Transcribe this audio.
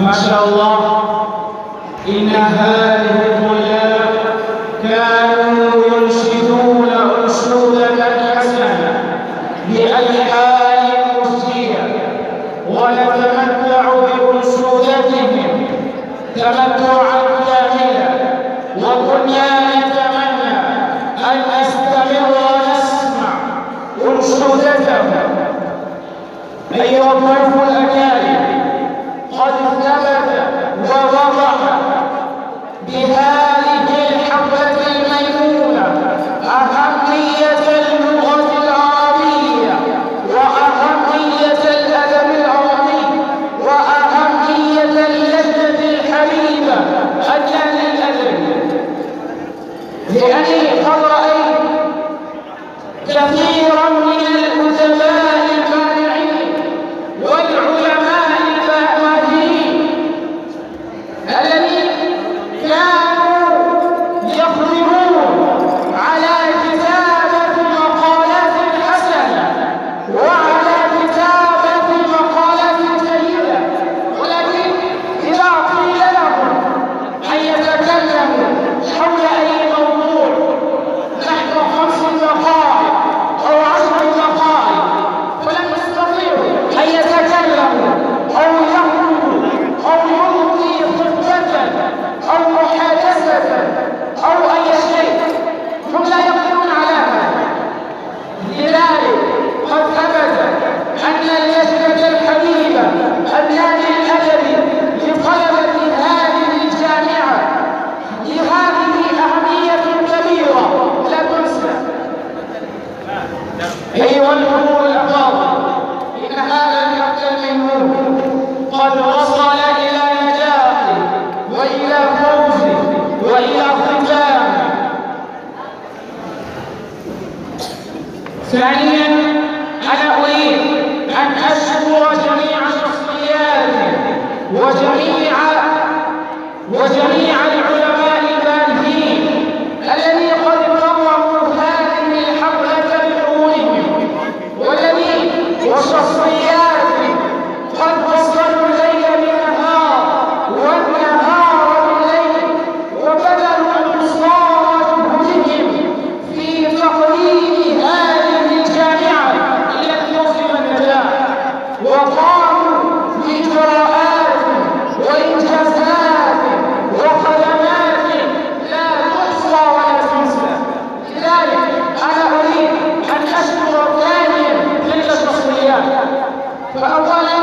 ما شاء الله إن هذه الطلاب وكنا نتمنى أن نستمر ونسمع أنشودته. أيها الضيوف الأكارم، قد ثبت ووضح بهذه الحفلة الميمونة أهمية اللغة العربية وأهمية الأدب العربي وأهمية اللهجة الحبيبة أجل الأدب، لأني قد رأيت كثيرا من الأدباء البارعين والعلماء الباهرين الذين كانوا يقدرون على كتابة مقالات حسنة وعلى كتابة مقالات جيدة، ولكن إذا قيل لهم أن يتكلموا حول أي موضوع نحو 5 دقائق أو 10 دقائق فلم يستطيعوا أن يتكلموا أو يخرجوا أو يلقي خطة أو محادثة أو أي شيء، هم لا يقدرون على هذا. لذلك قد ثبت أن اللهجة الحبيبة النادي الأدبي لطلبة هذه الجامعة لهذه أهمية كبيرة لا تنسى. أيها الحضور الأفاضل، إن هذا الحفل الميمون قد وصل إلى نجاح وإلى فوز وإلى ختام. ثانيا، أنا أريد أن أشكر جميع الشخصيات وجميع العلماء البارزين الذين قد كرموا هذه الحفلة بحضورهم، والشخصيات قد وصلوا الليل بالنهار والنهار بالليل وبذلوا قصارى جهدهم في تقديم هذه الجامعة التي تصل النجاح، وقاموا بإجراءات وإنجازات وخدمات لا تحصى ولا تنسى. لذلك أنا أريد أن أشكر ثانيا تلك الشخصيات. فأولا